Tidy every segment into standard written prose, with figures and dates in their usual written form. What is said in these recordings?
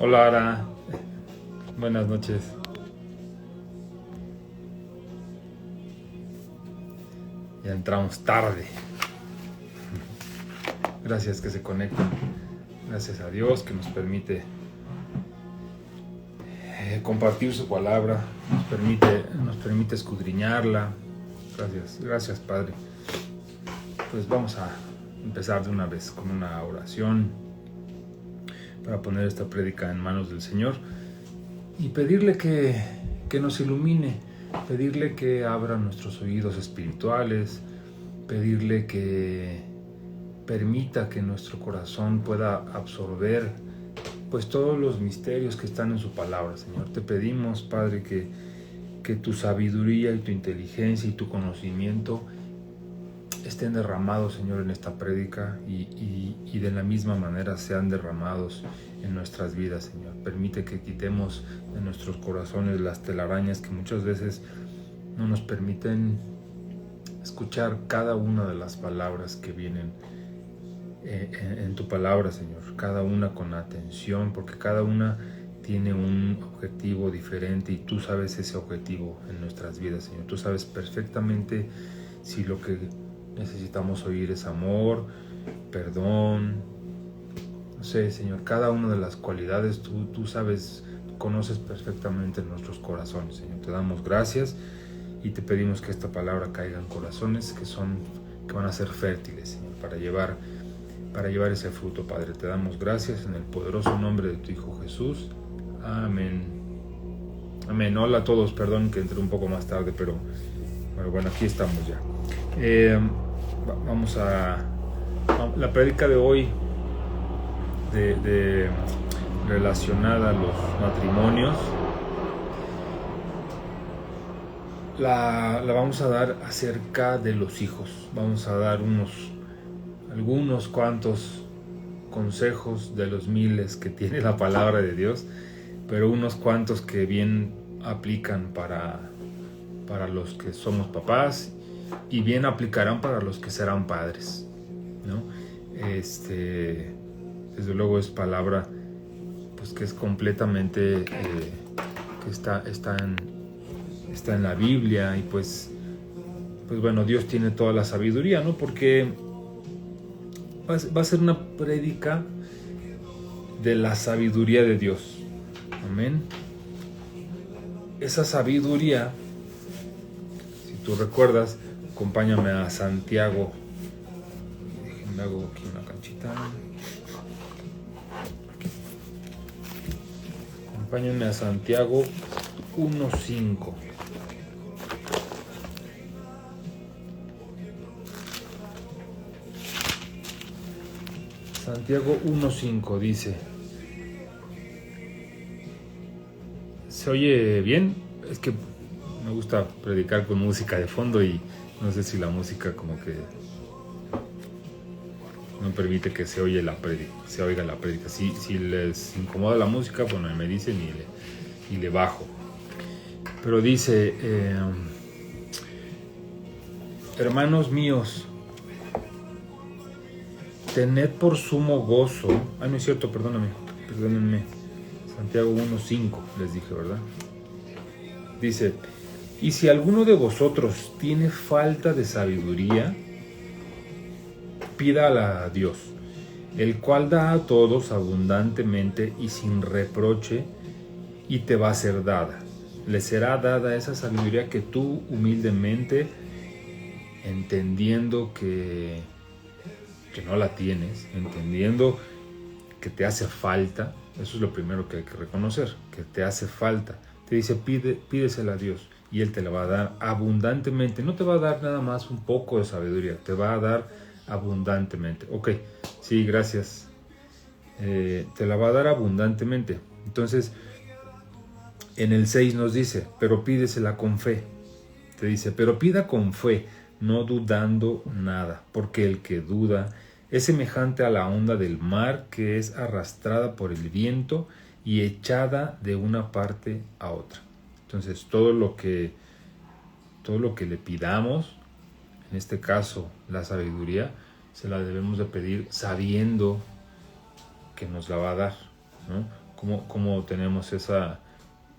Hola, Ara. Buenas noches. Ya entramos tarde. Gracias que se conectan. Gracias a Dios que nos permite compartir su palabra. Nos permite escudriñarla. Gracias, Padre. Pues vamos a empezar de una vez con una oración para poner esta prédica en manos del Señor y pedirle que nos ilumine, pedirle que abra nuestros oídos espirituales, pedirle que permita que nuestro corazón pueda absorber pues todos los misterios que están en su palabra. Señor, te pedimos, Padre, que tu sabiduría y tu inteligencia y tu conocimiento estén derramados, Señor, en esta prédica y de la misma manera sean derramados en nuestras vidas, Señor. Permite que quitemos de nuestros corazones las telarañas que muchas veces no nos permiten escuchar cada una de las palabras que vienen en tu palabra, Señor. Cada una con atención, porque cada una tiene un objetivo diferente y tú sabes ese objetivo en nuestras vidas, Señor. Tú sabes perfectamente si lo que necesitamos oír es amor, perdón, no sé, Señor, cada una de las cualidades tú sabes, conoces perfectamente nuestros corazones, Señor. Te damos gracias y te pedimos que esta palabra caiga en corazones que van a ser fértiles, Señor, para llevar ese fruto, Padre. Te damos gracias en el poderoso nombre de tu Hijo Jesús. Amén. Amén. Hola a todos, perdón que entré un poco más tarde, pero bueno, aquí estamos ya. Vamos a la prédica de hoy relacionada a los matrimonios. La vamos a dar acerca de los hijos. Vamos a dar algunos cuantos consejos de los miles que tiene la palabra de Dios, pero unos cuantos que bien aplican para los que somos papás y bien aplicarán para los que serán padres, ¿no? Desde luego es palabra pues que es completamente que está en la Biblia y pues bueno, Dios tiene toda la sabiduría, ¿no? Porque va a ser una prédica de la sabiduría de Dios. Amén. Esa sabiduría, si tú recuerdas, acompáñame a Santiago. Déjenme hago aquí una canchita. Acompáñenme a Santiago 1:5. Santiago 1:5 dice: ¿se oye bien? Es que me gusta predicar con música de fondo y no sé si la música como que no permite que se oiga la prédica. Si les incomoda la música, bueno, me dicen y le bajo. Pero dice, hermanos míos, tened por sumo gozo. No es cierto, perdónenme. Santiago 1:5 les dije, ¿verdad? Dice: y si alguno de vosotros tiene falta de sabiduría, pídala a Dios, el cual da a todos abundantemente y sin reproche, y te va a ser dada. Le será dada esa sabiduría que tú humildemente, entendiendo que no la tienes, entendiendo que te hace falta. Eso es lo primero que hay que reconocer, que te hace falta. Te dice, pídesela a Dios y Él te la va a dar abundantemente. No te va a dar nada más un poco de sabiduría, te va a dar abundantemente. Ok, sí, gracias. Te la va a dar abundantemente. Entonces, en el 6 nos dice, pero pídesela con fe. Te dice, pero pida con fe, no dudando nada, porque el que duda es semejante a la onda del mar que es arrastrada por el viento y echada de una parte a otra. Entonces todo lo que le pidamos, en este caso la sabiduría, se la debemos de pedir sabiendo que nos la va a dar, ¿no? Como tenemos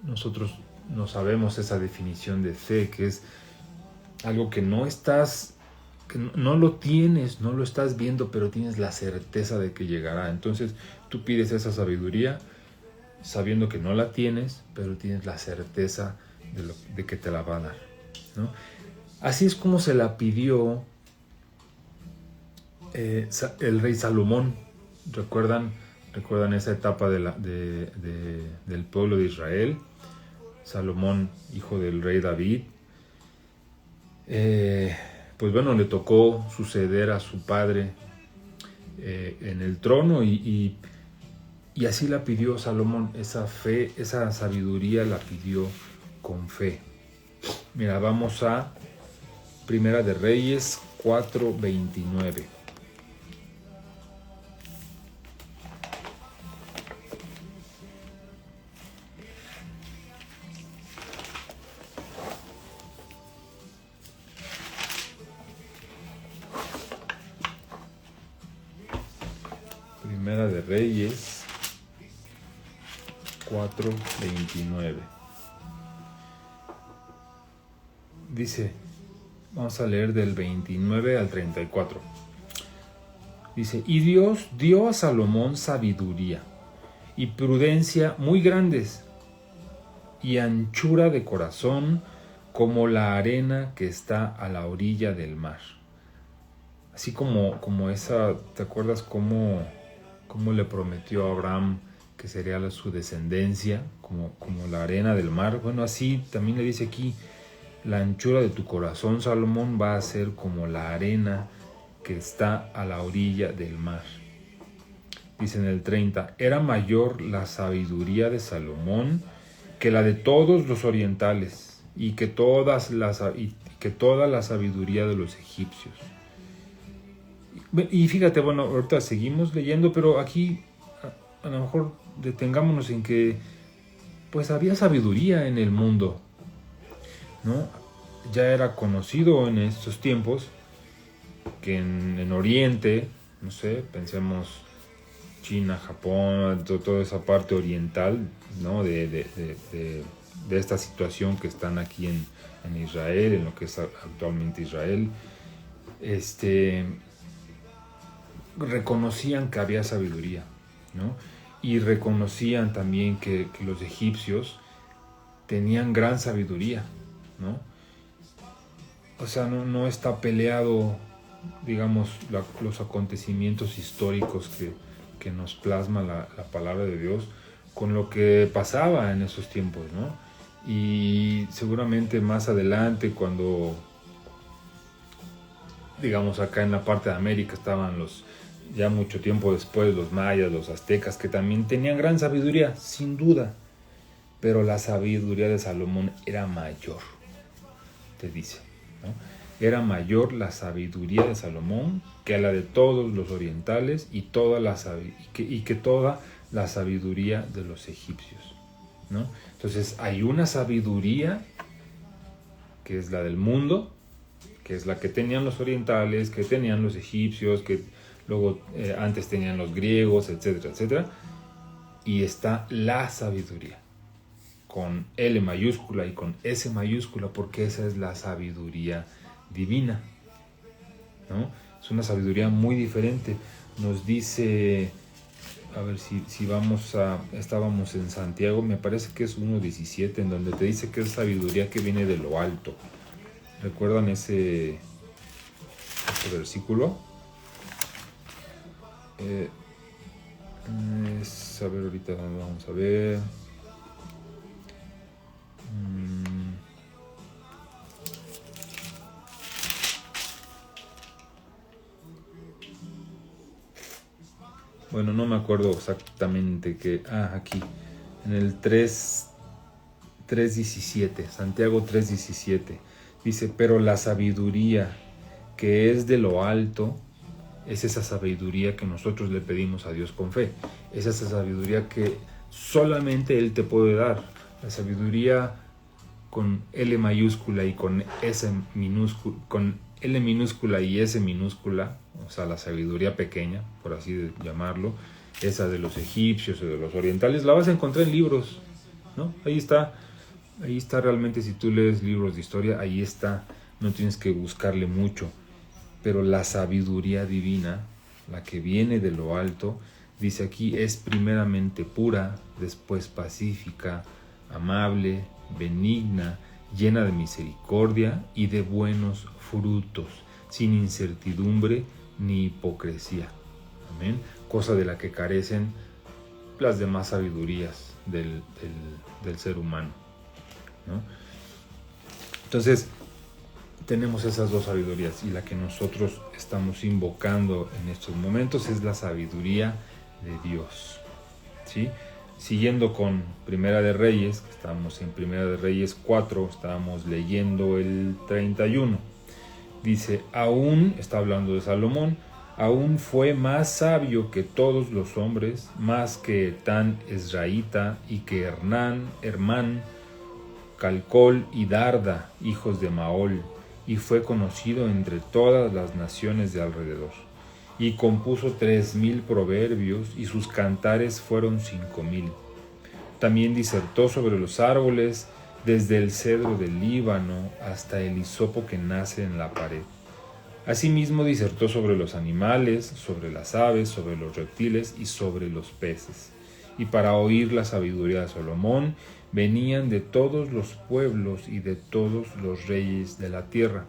nosotros no sabemos esa definición de fe, que es algo que no lo tienes, no lo estás viendo, pero tienes la certeza de que llegará. Entonces tú pides esa sabiduría sabiendo que no la tienes, pero tienes la certeza de que te la va a dar, ¿no? Así es como se la pidió el rey Salomón. ¿Recuerdan esa etapa del pueblo de Israel? Salomón, hijo del rey David, pues bueno, le tocó suceder a su padre en el trono y así la pidió Salomón. Esa fe, esa sabiduría la pidió con fe. Mira, vamos a Primera de Reyes 4:29. Primera de Reyes 4:29. Dice, vamos a leer del 29 al 34. Dice, y Dios dio a Salomón sabiduría y prudencia muy grandes y anchura de corazón como la arena que está a la orilla del mar. Así como esa, ¿te acuerdas cómo le prometió a Abraham que sería su descendencia, como la arena del mar? Bueno, así también le dice aquí, la anchura de tu corazón, Salomón, va a ser como la arena que está a la orilla del mar. Dice en el 30, era mayor la sabiduría de Salomón que la de todos los orientales y que toda la sabiduría de los egipcios. Y fíjate, bueno, ahorita seguimos leyendo, pero aquí a lo mejor detengámonos en que pues había sabiduría en el mundo, ¿no? Ya era conocido en estos tiempos que en Oriente, no sé, pensemos China, Japón, toda esa parte oriental, ¿no? de esta situación que están aquí en Israel, en lo que es actualmente Israel, reconocían que había sabiduría, ¿no? Y reconocían también que los egipcios tenían gran sabiduría, ¿no? O sea, no está peleado, digamos, los acontecimientos históricos que nos plasma la palabra de Dios con lo que pasaba en esos tiempos, ¿no? Y seguramente más adelante, cuando, digamos, acá en la parte de América estaban ya mucho tiempo después, los mayas, los aztecas, que también tenían gran sabiduría, sin duda, pero la sabiduría de Salomón era mayor, te dice, ¿no? Era mayor la sabiduría de Salomón que la de todos los orientales y que toda la sabiduría de los egipcios, ¿no? Entonces hay una sabiduría que es la del mundo, que es la que tenían los orientales, que tenían los egipcios, que luego antes tenían los griegos, etcétera, etcétera. Y está la sabiduría, con L mayúscula y con S mayúscula, porque esa es la sabiduría divina, ¿no? Es una sabiduría muy diferente. Nos dice, a ver si estábamos en Santiago, me parece que es 1:17, en donde te dice que es sabiduría que viene de lo alto. ¿Recuerdan ese versículo? A ver, ahorita vamos a ver. Bueno, no me acuerdo exactamente qué. Aquí. En el 3:17. Santiago 3:17. Dice, pero la sabiduría que es de lo alto es esa sabiduría que nosotros le pedimos a Dios con fe. Es esa sabiduría que solamente Él te puede dar. La sabiduría con L mayúscula y con S minúscula, con L minúscula y S minúscula, o sea, la sabiduría pequeña, por así llamarlo, esa de los egipcios o de los orientales, la vas a encontrar en libros, ¿no? Ahí está realmente. Si tú lees libros de historia, ahí está, no tienes que buscarle mucho. Pero la sabiduría divina, la que viene de lo alto, dice aquí, es primeramente pura, después pacífica, amable, benigna, llena de misericordia y de buenos frutos, sin incertidumbre ni hipocresía. Amén. Cosa de la que carecen las demás sabidurías del ser humano, ¿no? Entonces, tenemos esas dos sabidurías, y la que nosotros estamos invocando en estos momentos es la sabiduría de Dios, ¿sí? Siguiendo con Primera de Reyes, que estamos en Primera de Reyes 4, estábamos leyendo el 31. Dice, aún, está hablando de Salomón, aún fue más sabio que todos los hombres, más que Etán Ezraíta y que Hermán, Calcol y Darda, hijos de Maol, y fue conocido entre todas las naciones de alrededor. Y compuso 3000 proverbios, y sus cantares fueron 5000. También disertó sobre los árboles, desde el cedro del Líbano hasta el hisopo que nace en la pared. Asimismo disertó sobre los animales, sobre las aves, sobre los reptiles y sobre los peces. Y para oír la sabiduría de Salomón venían de todos los pueblos y de todos los reyes de la tierra,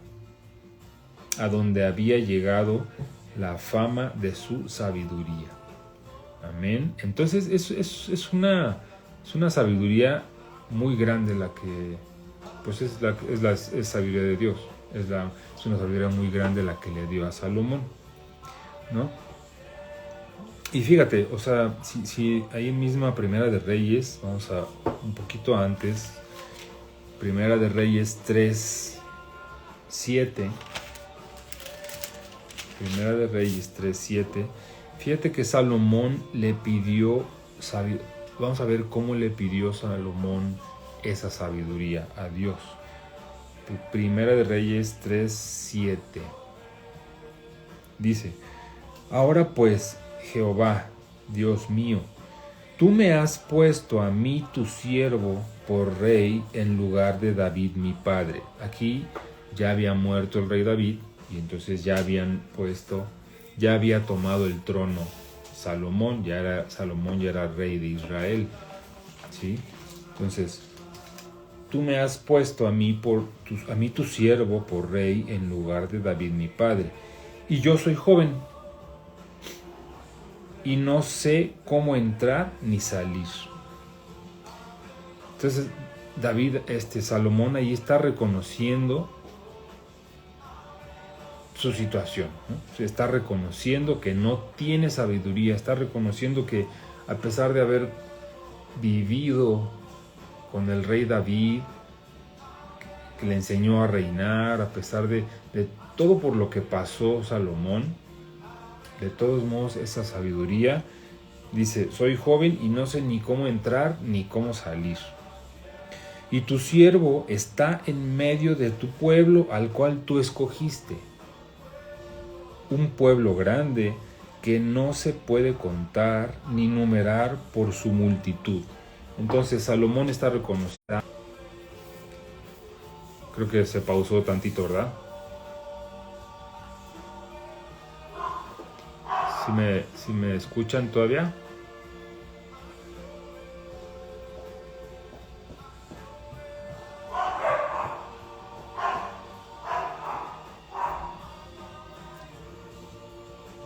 a donde había llegado la fama de su sabiduría. Amén. Entonces es una sabiduría muy grande la que, pues es sabiduría de Dios. Es una sabiduría muy grande la que le dio a Salomón, ¿no? Y fíjate, o sea, si ahí misma Primera de Reyes, vamos a un poquito antes, Primera de Reyes 3:7, Primera de Reyes 3:7, fíjate que Salomón le pidió, vamos a ver cómo le pidió Salomón esa sabiduría a Dios. Primera de Reyes 3:7 dice, ahora pues, Jehová, Dios mío, tú me has puesto a mí tu siervo por rey en lugar de David mi padre. Aquí ya había muerto el rey David, y entonces ya había tomado el trono Salomón ya era rey de Israel, ¿sí? Entonces, tú me has puesto a mí tu siervo por rey en lugar de David mi padre, y yo soy joven y no sé cómo entrar ni salir. Entonces Salomón ahí está reconociendo su situación, ¿no? Se está reconociendo que no tiene sabiduría, está reconociendo que a pesar de haber vivido con el rey David, que le enseñó a reinar, a pesar de todo por lo que pasó Salomón, de todos modos esa sabiduría, dice, soy joven y no sé ni cómo entrar ni cómo salir. Y tu siervo está en medio de tu pueblo al cual tú escogiste, un pueblo grande que no se puede contar ni numerar por su multitud. Entonces Salomón está reconociendo. Creo que se pausó tantito, ¿verdad? ¿Sí me escuchan todavía?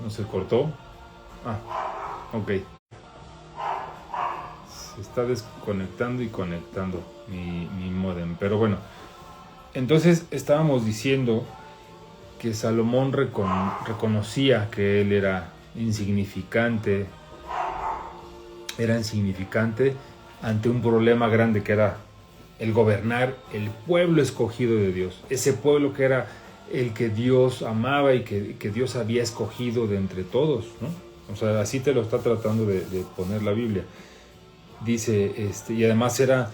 ¿No se cortó? Ok. Se está desconectando y conectando mi módem. Pero bueno, entonces estábamos diciendo que Salomón reconocía que él era insignificante ante un problema grande que era el gobernar el pueblo escogido de Dios, ese pueblo que era el que Dios amaba y que Dios había escogido de entre todos, ¿no? O sea, así te lo está tratando de poner la Biblia. Dice, y además era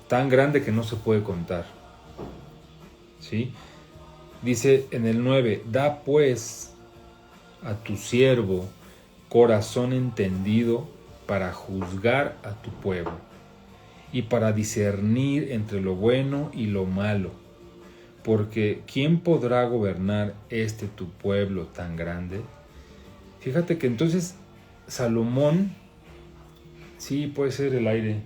tan grande que no se puede contar. ¿Sí? Dice en el 9, da pues a tu siervo corazón entendido para juzgar a tu pueblo y para discernir entre lo bueno y lo malo. Porque ¿quién podrá gobernar tu pueblo tan grande? Fíjate que entonces Salomón, sí, puede ser el aire,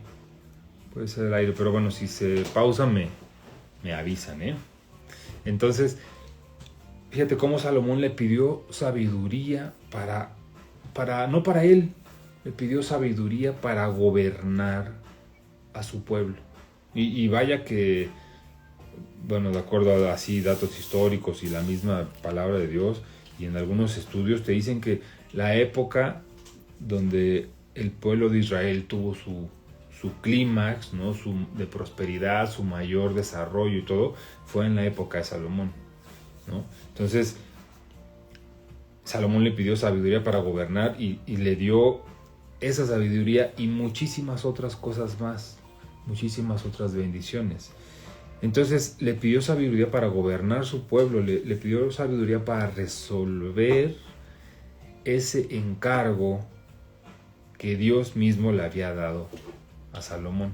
pero bueno, si se pausa me avisan, ¿eh? Entonces, fíjate cómo Salomón le pidió sabiduría no para él, le pidió sabiduría para gobernar a su pueblo. Y vaya que, bueno, de acuerdo a así datos históricos y la misma palabra de Dios, y en algunos estudios te dicen que la época donde el pueblo de Israel tuvo su clímax, ¿no? De prosperidad, su mayor desarrollo y todo, fue en la época de Salomón, ¿no? Entonces, Salomón le pidió sabiduría para gobernar y le dio esa sabiduría y muchísimas otras cosas más, muchísimas otras bendiciones. Entonces le pidió sabiduría para gobernar su pueblo, le pidió sabiduría para resolver ese encargo que Dios mismo le había dado a Salomón.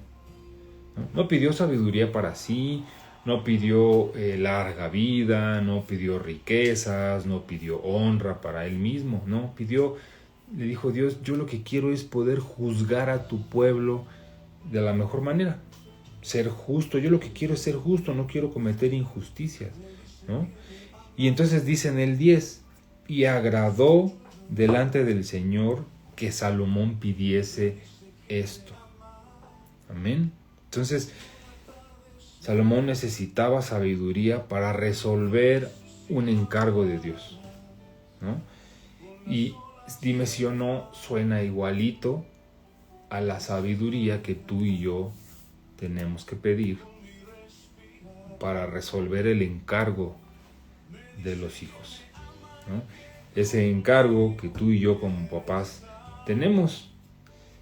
No pidió sabiduría para sí, no pidió larga vida, no pidió riquezas, no pidió honra para él mismo, no, le dijo Dios, yo lo que quiero es poder juzgar a tu pueblo de la mejor manera, ser justo, yo lo que quiero es ser justo, no quiero cometer injusticias, ¿no? Y entonces dice en el 10, y agradó delante del Señor que Salomón pidiese esto. Amén. Entonces, Salomón necesitaba sabiduría para resolver un encargo de Dios, ¿no? Y dime si o no suena igualito a la sabiduría que tú y yo tenemos que pedir para resolver el encargo de los hijos, ¿no? Ese encargo que tú y yo como papás tenemos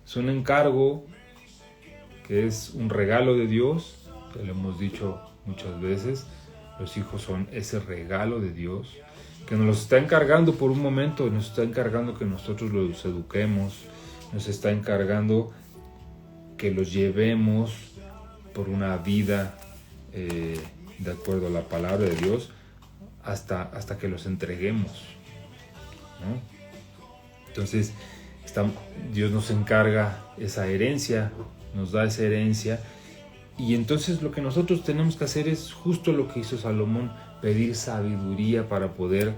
es un encargo que es un regalo de Dios, que lo hemos dicho muchas veces. Los hijos son ese regalo de Dios que nos los está encargando por un momento, nos está encargando que nosotros los eduquemos, nos está encargando que los llevemos por una vida de acuerdo a la palabra de Dios hasta que los entreguemos, ¿no? Entonces Dios nos encarga esa herencia, nos da esa herencia, y entonces lo que nosotros tenemos que hacer es justo lo que hizo Salomón, pedir sabiduría para poder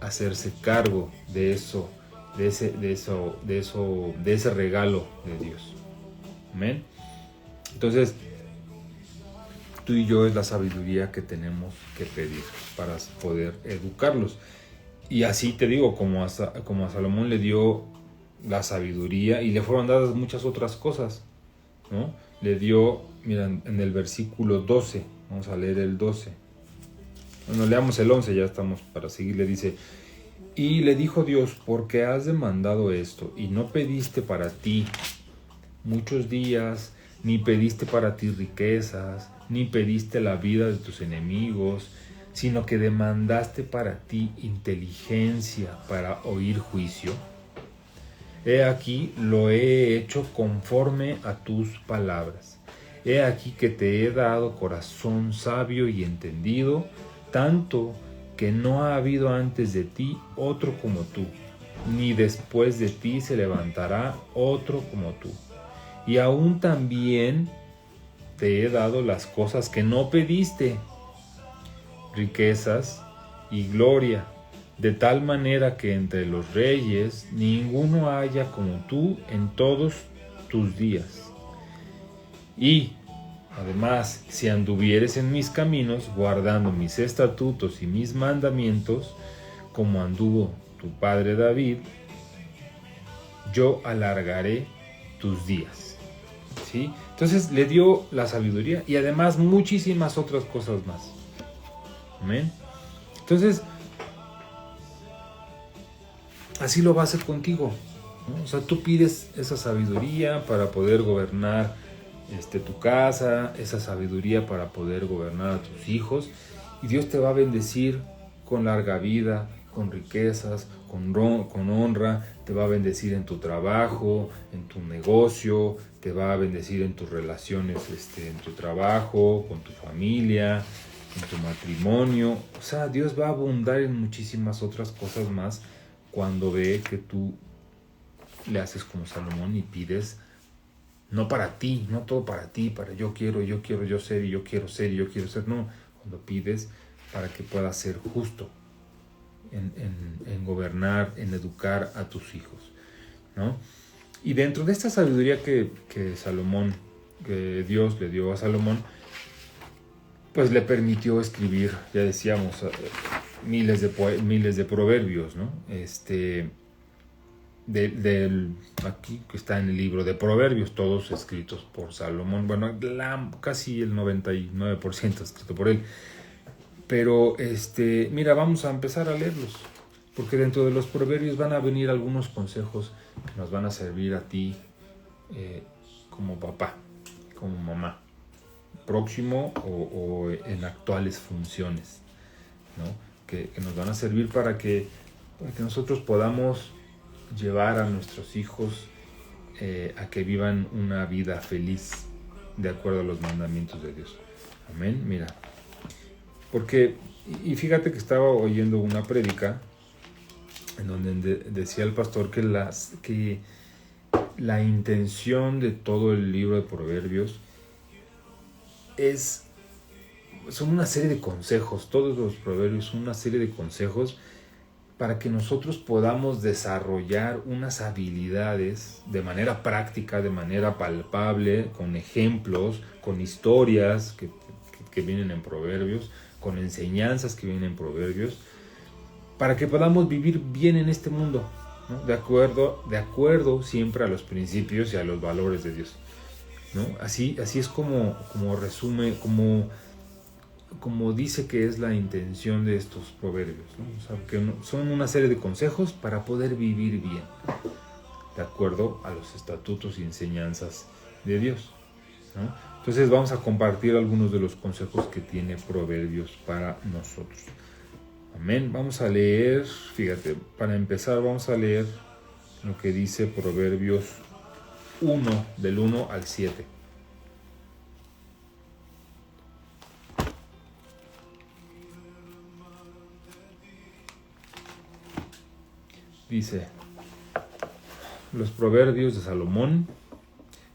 hacerse cargo de eso, de ese regalo de Dios. Amén. Entonces, tú y yo es la sabiduría que tenemos que pedir para poder educarlos. Y así te digo, como a Salomón le dio la sabiduría y le fueron dadas muchas otras cosas, ¿no? Le dio, mira, en el versículo 12, vamos a leer el 12. Bueno, leamos el 11, ya estamos para seguir. Le dice, y le dijo Dios, porque has demandado esto y no pediste para ti muchos días, ni pediste para ti riquezas, ni pediste la vida de tus enemigos, sino que demandaste para ti inteligencia para oír juicio. He aquí lo he hecho conforme a tus palabras. He aquí que te he dado corazón sabio y entendido, tanto que no ha habido antes de ti otro como tú, ni después de ti se levantará otro como tú. Y aún también te he dado las cosas que no pediste, riquezas y gloria, de tal manera que entre los reyes ninguno haya como tú en todos tus días. Y además, si anduvieres en mis caminos, guardando mis estatutos y mis mandamientos, como anduvo tu padre David, yo alargaré tus días. ¿Sí? Entonces le dio la sabiduría y además muchísimas otras cosas más. Amén. Entonces, así lo va a hacer contigo. ¿no? O sea, tú pides esa sabiduría para poder gobernar tu casa, esa sabiduría para poder gobernar a tus hijos, y Dios te va a bendecir con larga vida, con riquezas, con honra, te va a bendecir en tu trabajo, en tu negocio, te va a bendecir en tus relaciones, en tu trabajo, con tu familia, en tu matrimonio. O sea, Dios va a abundar en muchísimas otras cosas más cuando ve que tú le haces como Salomón y pides no para ti, no todo para ti, para yo quiero yo ser y yo quiero ser y yo quiero ser, no, cuando pides para que puedas ser justo en gobernar, en educar a tus hijos, ¿no? Y dentro de esta sabiduría que Dios le dio a Salomón, pues le permitió escribir, ya decíamos, miles de proverbios, ¿no? Aquí que está en el libro de Proverbios, todos escritos por Salomón. Bueno, casi el 99% escrito por él. Pero, mira, vamos a empezar a leerlos, porque dentro de los proverbios van a venir algunos consejos que nos van a servir a ti como papá, como mamá, próximo o en actuales funciones, ¿no? Que nos van a servir para que nosotros podamos llevar a nuestros hijos a que vivan una vida feliz de acuerdo a los mandamientos de Dios. Amén. Mira, porque, y fíjate que estaba oyendo una prédica en donde decía el pastor que la intención de todo el libro de Proverbios son una serie de consejos. Todos los proverbios son una serie de consejos para que nosotros podamos desarrollar unas habilidades de manera práctica, de manera palpable, con ejemplos, con historias que vienen en proverbios, con enseñanzas que vienen en proverbios, para que podamos vivir bien en este mundo, ¿no? De acuerdo siempre a los principios y a los valores de Dios, ¿no? Así es como resume, como dice que es la intención de estos proverbios, ¿no? O sea, que son una serie de consejos para poder vivir bien, de acuerdo a los estatutos y enseñanzas de Dios, ¿no? Entonces vamos a compartir algunos de los consejos que tiene Proverbios para nosotros. Amén. Vamos a leer, fíjate, para empezar vamos a leer lo que dice Proverbios 1, del 1 al 7. Dice, los proverbios de Salomón,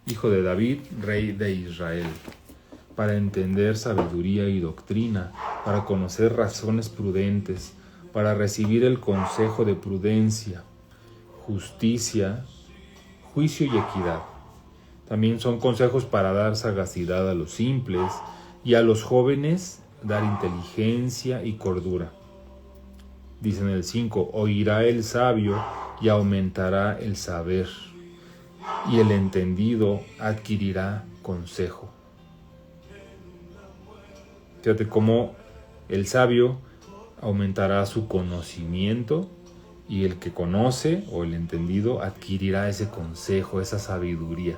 hijo de David, rey de Israel, para entender sabiduría y doctrina, para conocer razones prudentes, para recibir el consejo de prudencia, justicia, juicio y equidad. También son consejos para dar sagacidad a los simples y a los jóvenes dar inteligencia y cordura. Dice en el 5, oirá el sabio y aumentará el saber, y el entendido adquirirá consejo. Fíjate cómo el sabio aumentará su conocimiento y el que conoce o el entendido adquirirá ese consejo, esa sabiduría,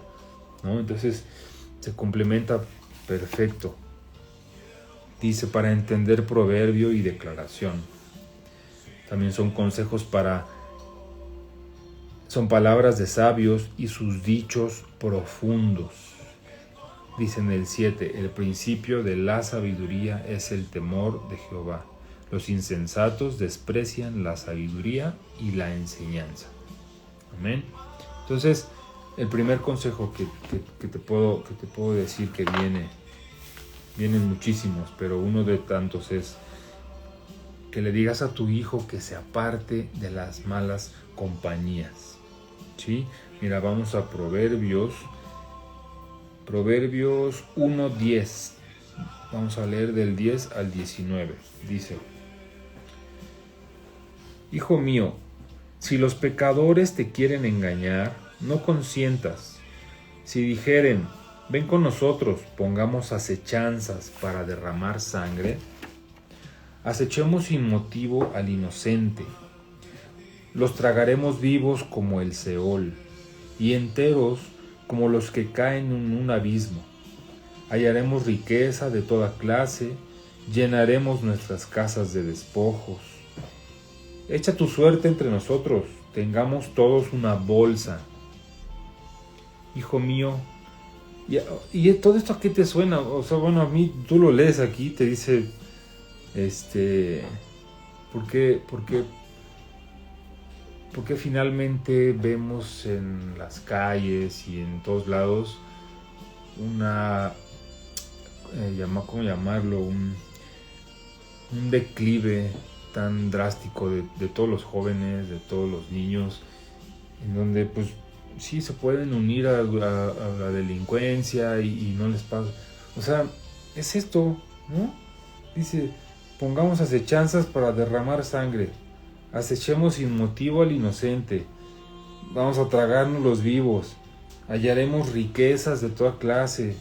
¿no? Entonces se complementa perfecto. Dice para entender proverbio y declaración. También son consejos son palabras de sabios y sus dichos profundos. Dice en el 7, el principio de la sabiduría es el temor de Jehová. Los insensatos desprecian la sabiduría y la enseñanza. Amén. Entonces, el primer consejo que te puedo decir que vienen muchísimos, pero uno de tantos es que le digas a tu hijo que se aparte de las malas compañías. ¿Sí? Mira, vamos a Proverbios 1:10. Vamos a leer del 10 al 19. Dice, hijo mío, si los pecadores te quieren engañar, no consientas. Si dijeren, ven con nosotros, pongamos acechanzas para derramar sangre, acechemos sin motivo al inocente. Los tragaremos vivos como el Seol, y enteros como los que caen en un abismo. Hallaremos riqueza de toda clase, llenaremos nuestras casas de despojos. Echa tu suerte entre nosotros, tengamos todos una bolsa. Hijo mío, y todo esto a qué te suena, o sea, bueno, a mí tú lo lees aquí, te dice, ¿por qué finalmente vemos en las calles y en todos lados una, ¿cómo llamarlo? Un declive tan drástico de todos los jóvenes, de todos los niños, en donde pues sí se pueden unir a la delincuencia y no les pasa. O sea, es esto, ¿no? Dice, pongamos acechanzas para derramar sangre, acechemos sin motivo al inocente, vamos a tragarnos los vivos, hallaremos riquezas de toda clase,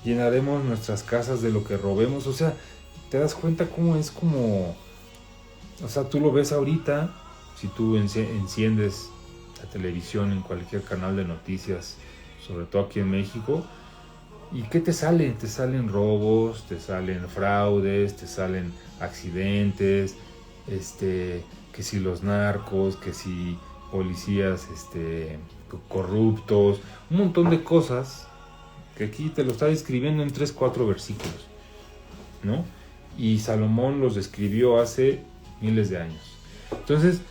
llenaremos nuestras casas de lo que robemos. O sea, te das cuenta cómo es como, o sea, tú lo ves ahorita, si tú enciendes la televisión en cualquier canal de noticias, sobre todo aquí en México, ¿y qué te sale? Te salen robos, te salen fraudes, te salen accidentes, que si los narcos, que si policías corruptos, un montón de cosas que aquí te lo está describiendo en 3-4 versículos, ¿no? Y Salomón los describió hace miles de años. Entonces,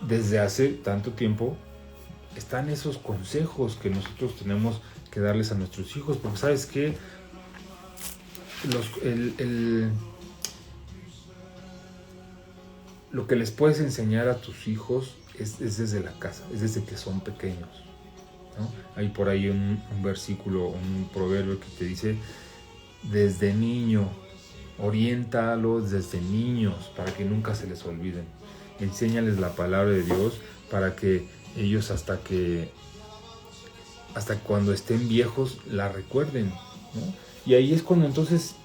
desde hace tanto tiempo están esos consejos que nosotros tenemos que darles a nuestros hijos, porque sabes que lo que les puedes enseñar a tus hijos es desde la casa, es desde que son pequeños, ¿no? Hay por ahí un versículo, un proverbio que te dice, desde niño, oriéntalos desde niños para que nunca se les olviden. Enséñales la palabra de Dios para que ellos hasta cuando estén viejos la recuerden, ¿no? Y ahí es cuando entonces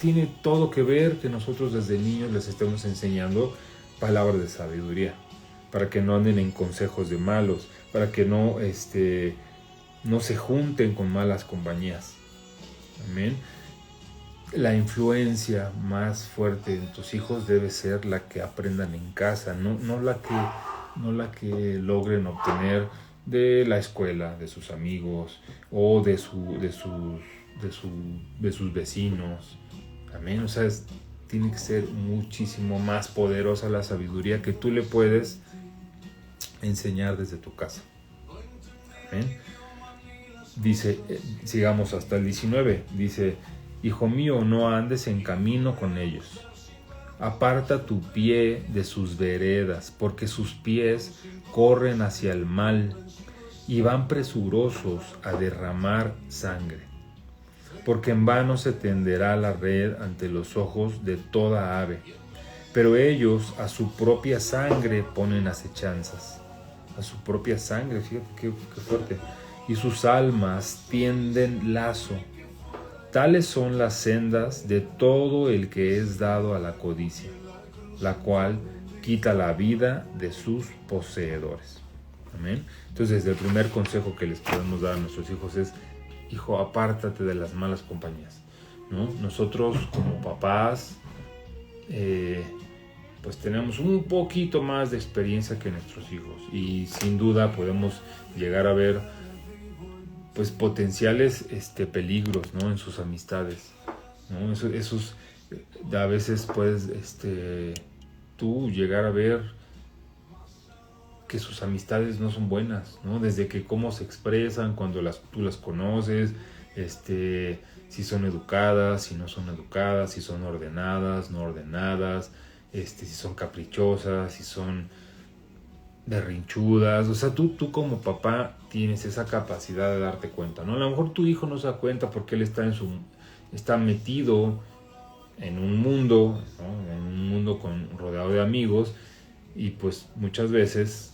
tiene todo que ver que nosotros desde niños les estemos enseñando palabras de sabiduría, para que no anden en consejos de malos, para que no se junten con malas compañías. Amén. La influencia más fuerte en tus hijos debe ser la que aprendan en casa, no la que logren obtener de la escuela, de sus amigos o de sus vecinos. Amén. O sea, tiene que ser muchísimo más poderosa la sabiduría que tú le puedes enseñar desde tu casa. Amén. Dice, sigamos hasta el 19, dice, hijo mío, no andes en camino con ellos. Aparta tu pie de sus veredas, porque sus pies corren hacia el mal y van presurosos a derramar sangre. Porque en vano se tenderá la red ante los ojos de toda ave, pero ellos a su propia sangre ponen acechanzas. A su propia sangre, fíjate qué fuerte. Y sus almas tienden lazo. Tales son las sendas de todo el que es dado a la codicia, la cual quita la vida de sus poseedores. Amén. Entonces, el primer consejo que les podemos dar a nuestros hijos es, hijo, apártate de las malas compañías, ¿no? Nosotros como papás, pues tenemos un poquito más de experiencia que nuestros hijos y sin duda podemos llegar a ver pues potenciales peligros, ¿no? En sus amistades, ¿no? Esos a veces puedes tú llegar a ver que sus amistades no son buenas, ¿no? Desde que cómo se expresan cuando tú las conoces, si son educadas, si no son educadas, si son ordenadas, no ordenadas, si son caprichosas, si son berrinchudas. O sea, tú como papá tienes esa capacidad de darte cuenta, ¿no? A lo mejor tu hijo no se da cuenta porque él está metido en un mundo, ¿no? En un mundo rodeado de amigos, y pues muchas veces,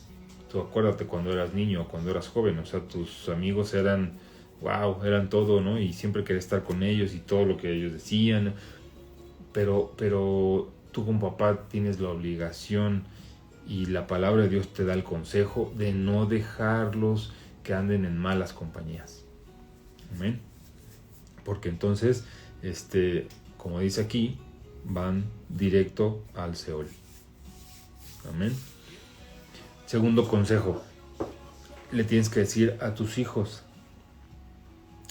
tú acuérdate cuando eras niño, cuando eras joven, o sea, tus amigos eran todo, ¿no? Y siempre querías estar con ellos y todo lo que ellos decían, pero tú como papá tienes la obligación y la palabra de Dios te da el consejo de no dejarlos que anden en malas compañías. Amén. Porque entonces, como dice aquí, van directo al Seol. Amén. Segundo consejo, le tienes que decir a tus hijos.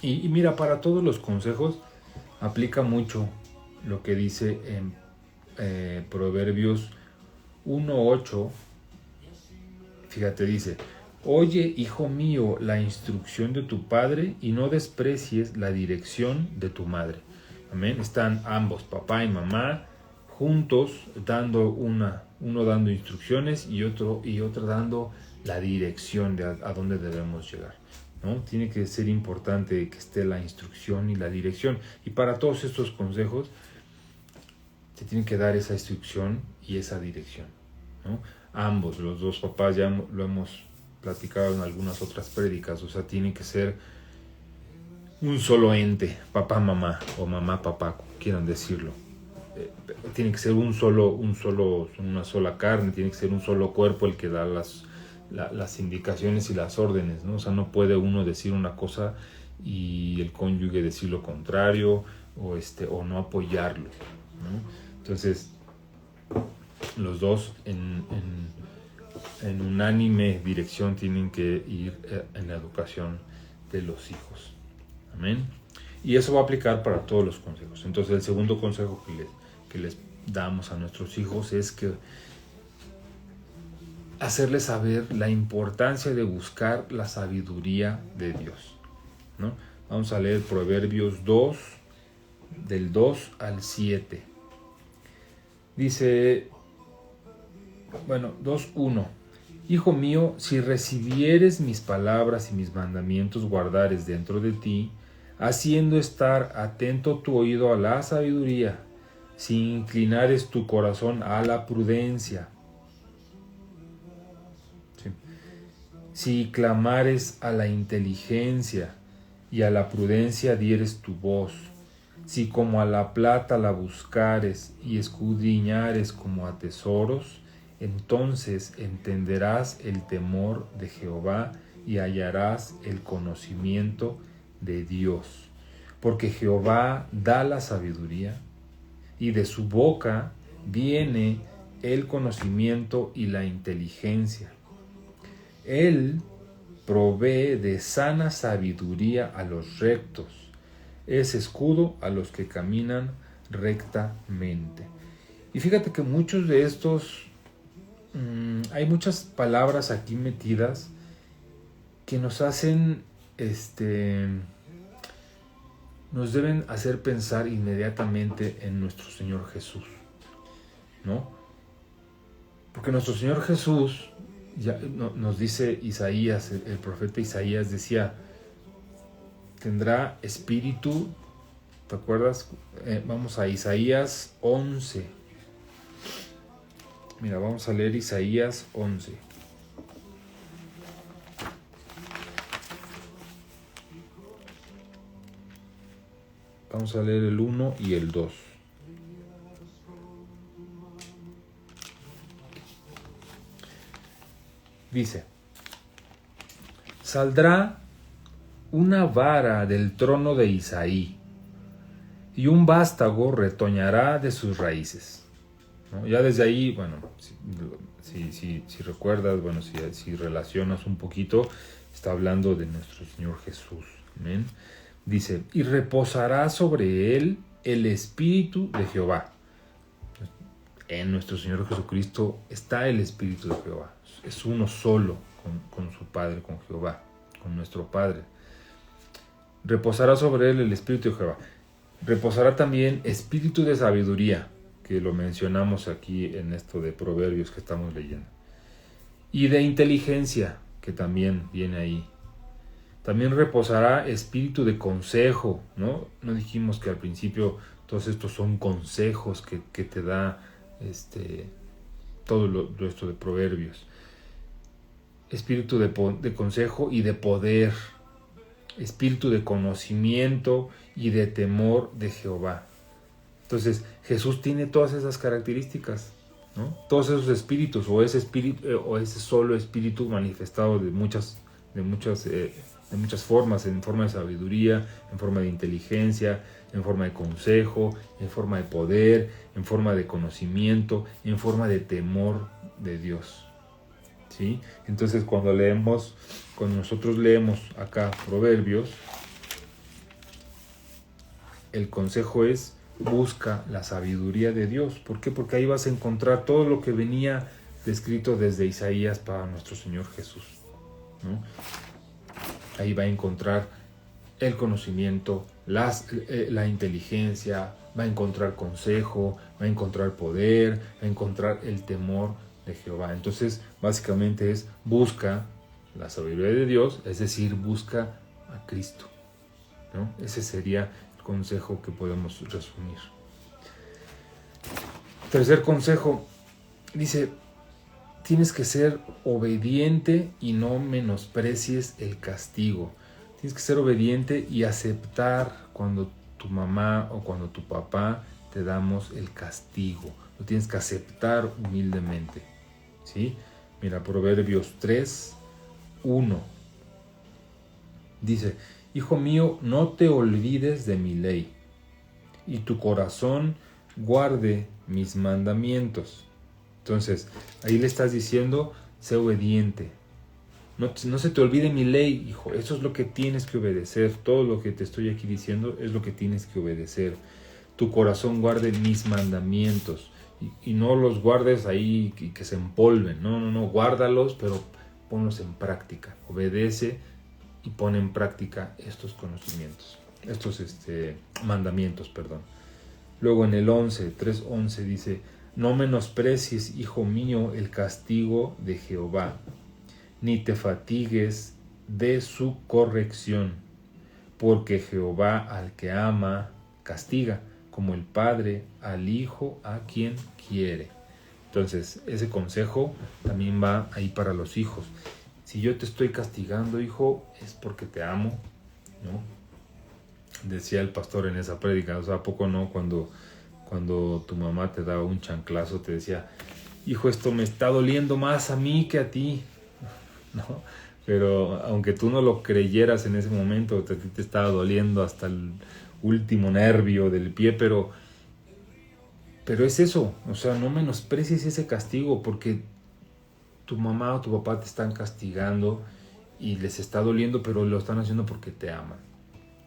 Y mira, para todos los consejos aplica mucho lo que dice en Proverbios 1:8. Fíjate, dice: oye, hijo mío, la instrucción de tu padre y no desprecies la dirección de tu madre. Amén. Están ambos, papá y mamá, juntos, uno dando instrucciones y otro dando la dirección de a dónde debemos llegar, ¿no? Tiene que ser importante que esté la instrucción y la dirección. Y para todos estos consejos se tiene que dar esa instrucción y esa dirección, ¿no? Ambos, los dos papás, ya lo hemos platicado en algunas otras prédicas, o sea, tiene que ser un solo ente, papá, mamá, o mamá, papá, como quieran decirlo. Tiene que ser una sola carne, tiene que ser un solo cuerpo el que da las indicaciones y las órdenes, ¿no? O sea, no puede uno decir una cosa y el cónyuge decir lo contrario, o no apoyarlo, ¿no? Entonces, los dos en unánime dirección tienen que ir en la educación de los hijos. Amén. Y eso va a aplicar para todos los consejos. Entonces, el segundo consejo que les damos a nuestros hijos es que hacerles saber la importancia de buscar la sabiduría de Dios, ¿no? Vamos a leer Proverbios 2, del 2 al 7. Dice, 2:1. Hijo mío, si recibieres mis palabras y mis mandamientos guardares dentro de ti, haciendo estar atento tu oído a la sabiduría, si inclinares tu corazón a la prudencia, ¿sí? Si clamares a la inteligencia y a la prudencia dieres tu voz, si como a la plata la buscares y escudriñares como a tesoros, entonces entenderás el temor de Jehová y hallarás el conocimiento de Dios. Porque Jehová da la sabiduría, y de su boca viene el conocimiento y la inteligencia. Él provee de sana sabiduría a los rectos, es escudo a los que caminan rectamente. Y fíjate que muchos de estos, hay muchas palabras aquí metidas que nos hacen, nos deben hacer pensar inmediatamente en nuestro Señor Jesús, ¿no? Porque nuestro Señor Jesús, ya nos dice Isaías, el profeta Isaías decía, tendrá espíritu, ¿te acuerdas? Vamos a Isaías 11. Mira, vamos a leer Isaías 11. Vamos a leer el 1 y el 2. Dice, saldrá una vara del trono de Isaí, y un vástago retoñará de sus raíces, ¿no? Ya desde ahí, bueno, si recuerdas, bueno, si relacionas un poquito, está hablando de nuestro Señor Jesús. Amén. Dice, y reposará sobre él el Espíritu de Jehová. En nuestro Señor Jesucristo está el Espíritu de Jehová. Es uno solo con su Padre, con Jehová, con nuestro Padre. Reposará sobre él el Espíritu de Jehová. Reposará también espíritu de sabiduría, que lo mencionamos aquí en esto de Proverbios que estamos leyendo. Y de inteligencia, que también viene ahí. También reposará espíritu de consejo, ¿no? No dijimos que al principio todos estos son consejos que te da todo esto de Proverbios. Espíritu de consejo y de poder. Espíritu de conocimiento y de temor de Jehová. Entonces, Jesús tiene todas esas características, ¿no? Todos esos espíritus, o ese solo espíritu manifestado de muchas formas, en forma de sabiduría, en forma de inteligencia, en forma de consejo, en forma de poder, en forma de conocimiento, en forma de temor de Dios, ¿sí? Entonces, cuando nosotros leemos acá Proverbios, el consejo es: busca la sabiduría de Dios. ¿Por qué? Porque ahí vas a encontrar todo lo que venía descrito desde Isaías para nuestro Señor Jesús, ¿no? Ahí va a encontrar el conocimiento, la inteligencia, va a encontrar consejo, va a encontrar poder, va a encontrar el temor de Jehová. Entonces, básicamente es: busca la sabiduría de Dios, es decir, busca a Cristo, ¿no? Ese sería el consejo que podemos resumir. Tercer consejo, dice: tienes que ser obediente y no menosprecies el castigo. Tienes que ser obediente y aceptar cuando tu mamá o cuando tu papá te damos el castigo. Lo tienes que aceptar humildemente, ¿sí? Mira, Proverbios 3:1 dice: hijo mío, no te olvides de mi ley, y tu corazón guarde mis mandamientos. Entonces, ahí le estás diciendo: sé obediente. No se te olvide mi ley, hijo. Eso es lo que tienes que obedecer. Todo lo que te estoy aquí diciendo es lo que tienes que obedecer. Tu corazón guarde mis mandamientos. Y no los guardes ahí y que se empolven. No. Guárdalos, pero ponlos en práctica. Obedece y pon en práctica estos conocimientos. Estos mandamientos, perdón. Luego en el 3:11 dice: no menosprecies, hijo mío, el castigo de Jehová, ni te fatigues de su corrección, porque Jehová al que ama castiga, como el padre al hijo a quien quiere. Entonces, ese consejo también va ahí para los hijos. Si yo te estoy castigando, hijo, es porque te amo, ¿no? Decía el pastor en esa prédica, o sea, ¿a poco no? Cuando tu mamá te daba un chanclazo, te decía: hijo, esto me está doliendo más a mí que a ti, ¿no? Pero aunque tú no lo creyeras en ese momento, te estaba doliendo hasta el último nervio del pie, pero es eso. O sea, no menosprecies ese castigo, porque tu mamá o tu papá te están castigando y les está doliendo, pero lo están haciendo porque te aman,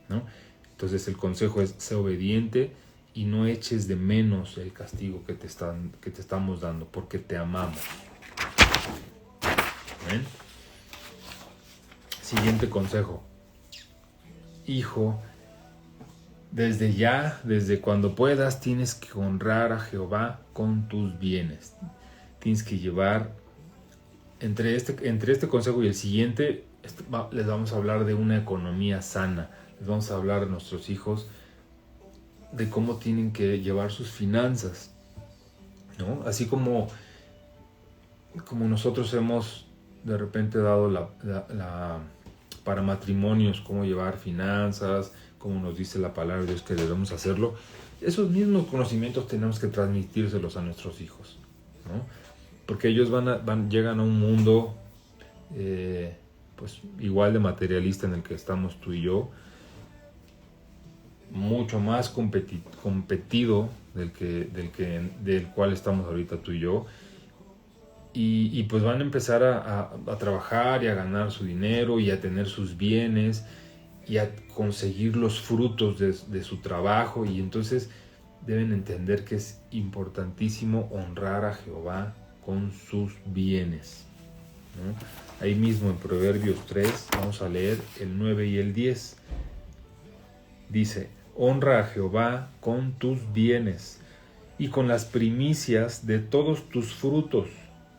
¿no? Entonces el consejo es: sé obediente y no eches de menos el castigo que te estamos dando, porque te amamos. ¿Ven? Siguiente consejo: hijo, desde cuando puedas, tienes que honrar a Jehová con tus bienes. Tienes que llevar, entre este consejo y el siguiente, les vamos a hablar de una economía sana. Les vamos a hablar a nuestros hijos de cómo tienen que llevar sus finanzas, ¿no? Así como nosotros hemos de repente dado para matrimonios, cómo llevar finanzas, como nos dice la palabra de Dios que debemos hacerlo. Esos mismos conocimientos tenemos que transmitírselos a nuestros hijos, ¿no? Porque ellos llegan a un mundo pues igual de materialista en el que estamos tú y yo, mucho más competido del cual estamos ahorita tú y yo, y pues van a empezar a trabajar y a ganar su dinero y a tener sus bienes y a conseguir los frutos de su trabajo, y entonces deben entender que es importantísimo honrar a Jehová con sus bienes, ¿no? Ahí mismo en Proverbios 3 vamos a leer el 9 y el 10. Dice: honra a Jehová con tus bienes y con las primicias de todos tus frutos,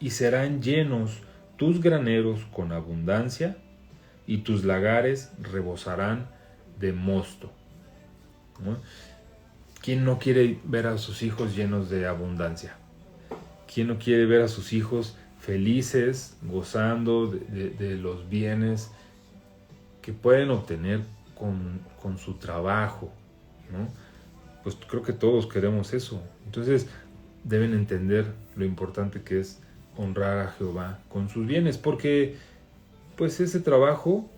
y serán llenos tus graneros con abundancia, y tus lagares rebosarán de mosto, ¿no? ¿Quién no quiere ver a sus hijos llenos de abundancia? ¿Quién no quiere ver a sus hijos felices, gozando de los bienes que pueden obtener con su trabajo, ¿no? pues creo que todos queremos eso. Entonces deben entender lo importante que es honrar a Jehová con sus bienes, porque pues ese trabajo,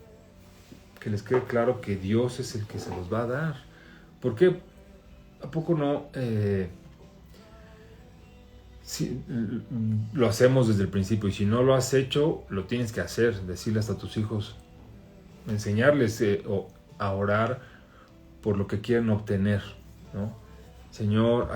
que les quede claro que Dios es el que se los va a dar. ¿Por qué? ¿A poco no? Si, lo hacemos desde el principio, y si no lo has hecho, lo tienes que hacer, decirle hasta a tus hijos, enseñarles a orar por lo que quieren obtener, ¿no? Señor,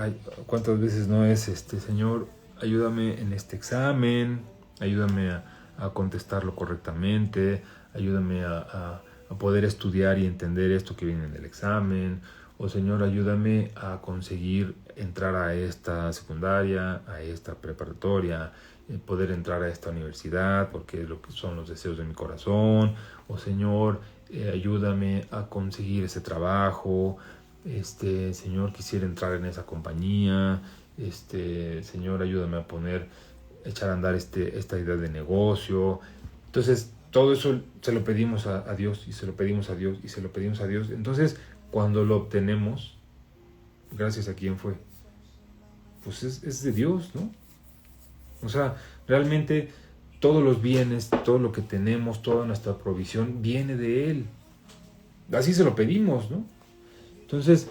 ¿cuántas veces no es Señor, ayúdame en este examen, ayúdame a contestarlo correctamente, ayúdame a poder estudiar y entender esto que viene en el examen, o Señor, ayúdame a conseguir entrar a esta secundaria, a esta preparatoria, poder entrar a esta universidad, porque es lo que son los deseos de mi corazón, o Señor, ayúdame a conseguir ese trabajo, Señor, quisiera entrar en esa compañía, Señor, ayúdame a echar a andar esta idea de negocio. Entonces, todo eso se lo pedimos a Dios, y se lo pedimos a Dios, y se lo pedimos a Dios. Entonces, cuando lo obtenemos, gracias a quién fue, pues es de Dios, ¿no? O sea, realmente todos los bienes, todo lo que tenemos, toda nuestra provisión viene de Él. Así se lo pedimos, ¿no? Entonces,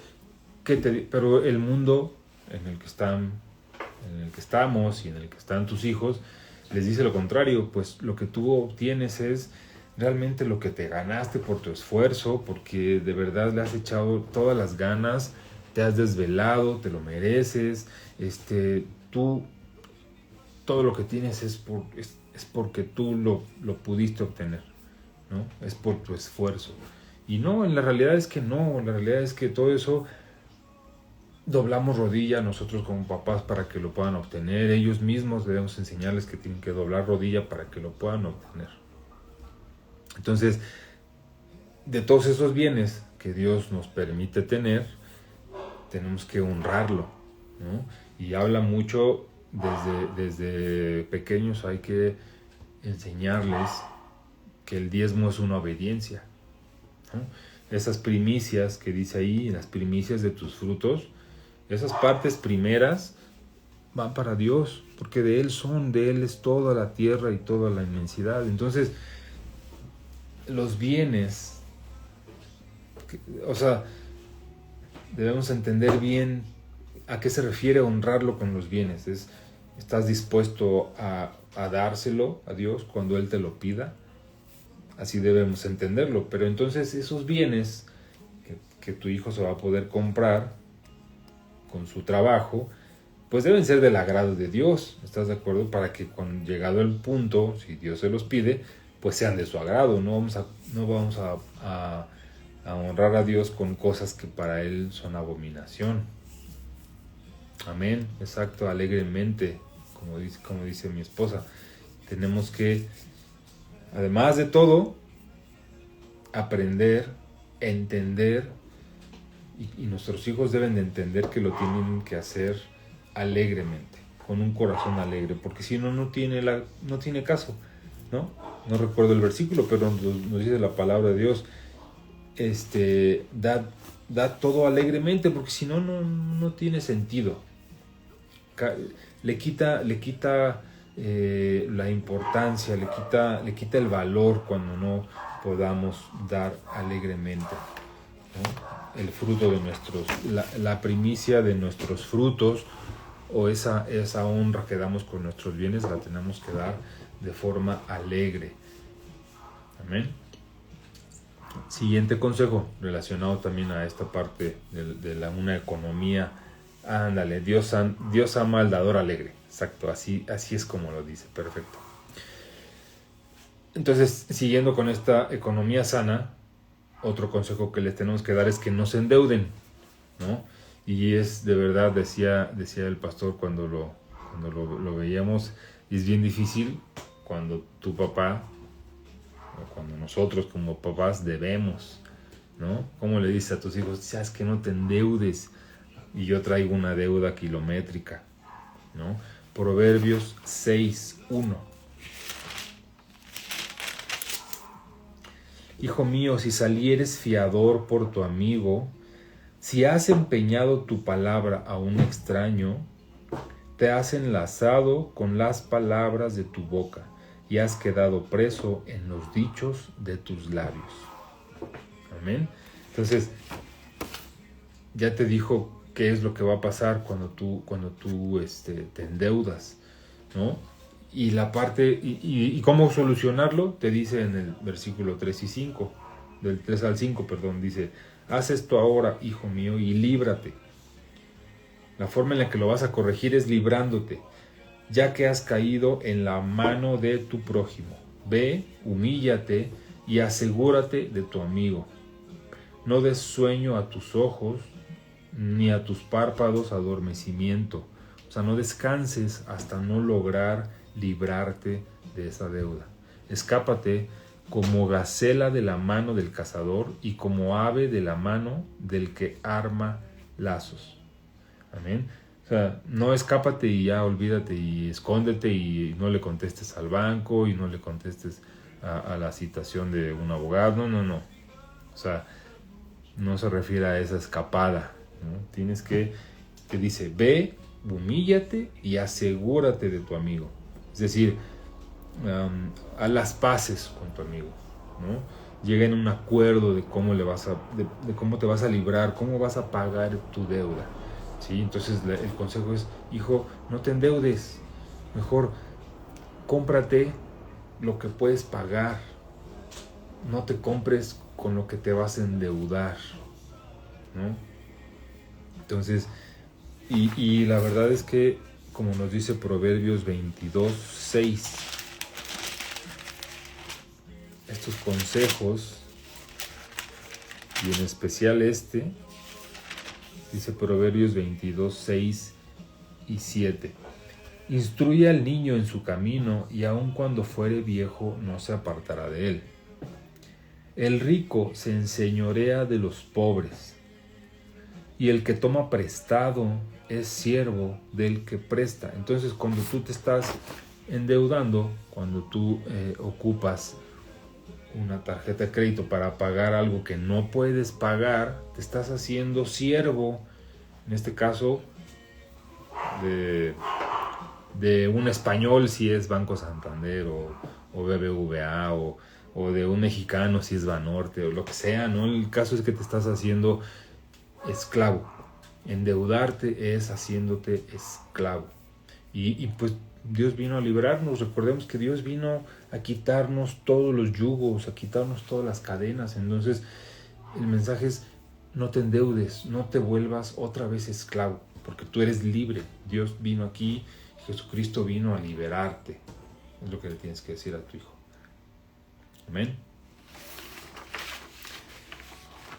pero el mundo en el que estamos y en el que están tus hijos les dice lo contrario. Pues lo que tú obtienes es realmente lo que te ganaste por tu esfuerzo, porque de verdad le has echado todas las ganas, te has desvelado, te lo mereces. Tú todo lo que tienes es porque tú lo pudiste obtener, ¿no? Es por tu esfuerzo. Y no, en la realidad es que no, la realidad es que todo eso doblamos rodilla nosotros como papás para que lo puedan obtener. Ellos mismos debemos enseñarles que tienen que doblar rodilla para que lo puedan obtener. Entonces, de todos esos bienes que Dios nos permite tener, tenemos que honrarlo, ¿no? Y habla mucho desde pequeños, hay que enseñarles que el diezmo es una obediencia, ¿no? Esas primicias que dice ahí, las primicias de tus frutos, esas partes primeras van para Dios, porque de Él es toda la tierra y toda la inmensidad. Entonces, los bienes, o sea, debemos entender bien a qué se refiere honrarlo con los bienes. ¿Estás dispuesto a dárselo a Dios cuando Él te lo pida? Así debemos entenderlo. Pero entonces esos bienes que tu hijo se va a poder comprar con su trabajo, pues deben ser del agrado de Dios. ¿Estás de acuerdo? Para que cuando llegado el punto, si Dios se los pide, pues sean de su agrado. No vamos a honrar a Dios con cosas que para Él son abominación. Amén. Exacto, alegremente, como dice mi esposa. Tenemos que, además de todo, aprender, entender, y nuestros hijos deben de entender que lo tienen que hacer alegremente, con un corazón alegre, porque si no, no tiene caso, ¿no? No recuerdo el versículo, pero nos dice la palabra de Dios, da todo alegremente, porque si no, no tiene sentido. Le quita la importancia, le quita el valor cuando no podamos dar alegremente, ¿no? El fruto de la primicia de nuestros frutos, o esa honra que damos con nuestros bienes, la tenemos que dar de forma alegre. Amén. Siguiente consejo, relacionado también a esta parte de una economía. Ándale, Dios ama al dador alegre. Exacto, así es como lo dice, perfecto. Entonces, siguiendo con esta economía sana, otro consejo que les tenemos que dar es que no se endeuden, ¿no? Y es de verdad, decía el pastor cuando lo veíamos, es bien difícil cuando tu papá, o cuando nosotros como papás debemos, ¿no? ¿Cómo le dices a tus hijos? Sabes que no te endeudes, y yo traigo una deuda kilométrica, ¿no? Proverbios 6:1. Hijo mío, si salieres fiador por tu amigo, Si has empeñado tu palabra a un extraño, te has enlazado con las palabras de tu boca y has quedado preso en los dichos de tus labios. Amén. Entonces, ya te dijo qué es lo que va a pasar cuando tú te endeudas, ¿no? Y la parte, y cómo solucionarlo, te dice en el versículo 3 y 5, del 3 al 5, perdón, dice: haz esto ahora, hijo mío, y líbrate. La forma en la que lo vas a corregir es librándote, ya que has caído en la mano de tu prójimo. Ve, humíllate y asegúrate de tu amigo. No des sueño a tus ojos, ni a tus párpados adormecimiento. O sea, no descanses hasta no lograr librarte de esa deuda. Escápate como gacela de la mano del cazador y como ave de la mano del que arma lazos. Amén. O sea, no escápate y ya olvídate y escóndete y no le contestes al banco y no le contestes a la citación de un abogado. No. O sea, no se refiere a esa escapada, ¿no? Tienes que dice, ve, humíllate y asegúrate de tu amigo. Es decir, haz las paces con tu amigo, ¿no? Llega en un acuerdo de cómo de cómo te vas a librar, cómo vas a pagar tu deuda, ¿sí? Entonces el consejo es: hijo, no te endeudes, mejor cómprate lo que puedes pagar, no te compres con lo que te vas a endeudar, ¿no? Entonces, y la verdad es que, como nos dice Proverbios 22:6, estos consejos, y en especial dice Proverbios 22:6 y 7: instruye al niño en su camino, y aun cuando fuere viejo no se apartará de él. El rico se enseñorea de los pobres, y el que toma prestado es siervo del que presta. Entonces, cuando tú te estás endeudando, cuando tú ocupas una tarjeta de crédito para pagar algo que no puedes pagar, te estás haciendo siervo, en este caso, de un español si es Banco Santander o BBVA o de un mexicano si es Banorte o lo que sea, ¿no? El caso es que te estás haciendo esclavo. Endeudarte es haciéndote esclavo. Y pues Dios vino a librarnos. Recordemos que Dios vino a quitarnos todos los yugos, a quitarnos todas las cadenas. Entonces el mensaje es: no te endeudes, no te vuelvas otra vez esclavo, porque tú eres libre. Dios vino aquí, Jesucristo vino a liberarte. Es lo que le tienes que decir a tu hijo. Amén.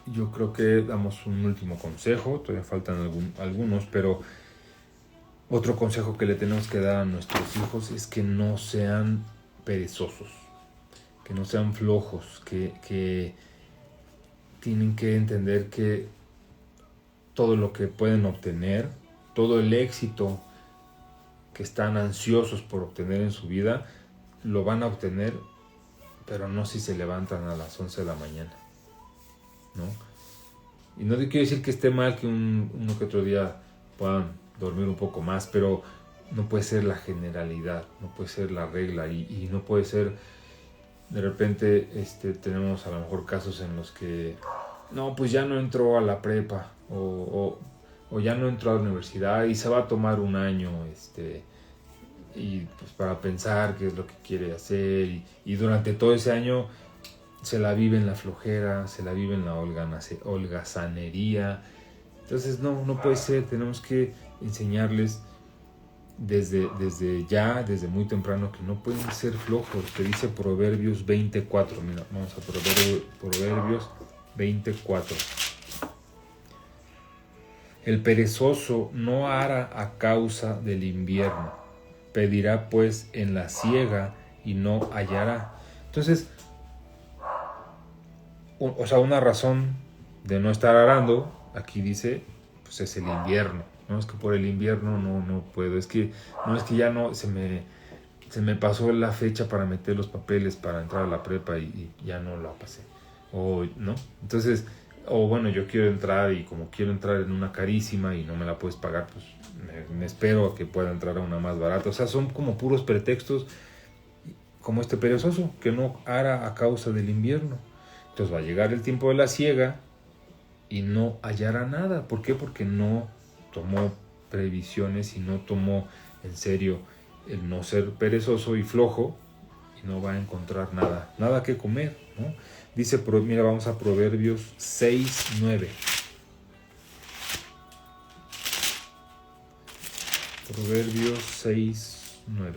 Yo creo que damos un último consejo, todavía faltan algunos, pero otro consejo que le tenemos que dar a nuestros hijos es que no sean perezosos, que no sean flojos, que tienen que entender que todo lo que pueden obtener, todo el éxito que están ansiosos por obtener en su vida, lo van a obtener, pero no si se levantan a las 11 de la mañana, ¿no? Y no quiero decir que esté mal que uno que otro día puedan dormir un poco más, pero no puede ser la generalidad, no puede ser la regla, y no puede ser, de repente tenemos a lo mejor casos en los que no, pues ya no entró a la prepa o ya no entró a la universidad y se va a tomar un año y pues para pensar qué es lo que quiere hacer, y durante todo ese año se la vive en la flojera, se la vive en la holgazanería. Entonces no puede ser. Tenemos que enseñarles desde muy temprano que no pueden ser flojos. Te dice Proverbios 24. Mira, vamos a Proverbios 24. El perezoso no hará a causa del invierno, pedirá pues en la siega y no hallará. Entonces, una razón de no estar arando, aquí dice, pues es el invierno. No es que por el invierno no puedo, es que ya no se me pasó la fecha para meter los papeles para entrar a la prepa y ya no la pasé. ¿No? Entonces, O bueno, yo quiero entrar y como quiero entrar en una carísima y no me la puedes pagar, pues me espero a que pueda entrar a una más barata. O sea, son como puros pretextos, como este perezoso que no hará a causa del invierno. Entonces va a llegar el tiempo de la siega y no hallará nada. ¿Por qué? Porque no tomó previsiones y no tomó en serio el no ser perezoso y flojo, y no va a encontrar nada que comer, ¿no? Dice, mira, vamos a Proverbios 6:9. Proverbios 6:9.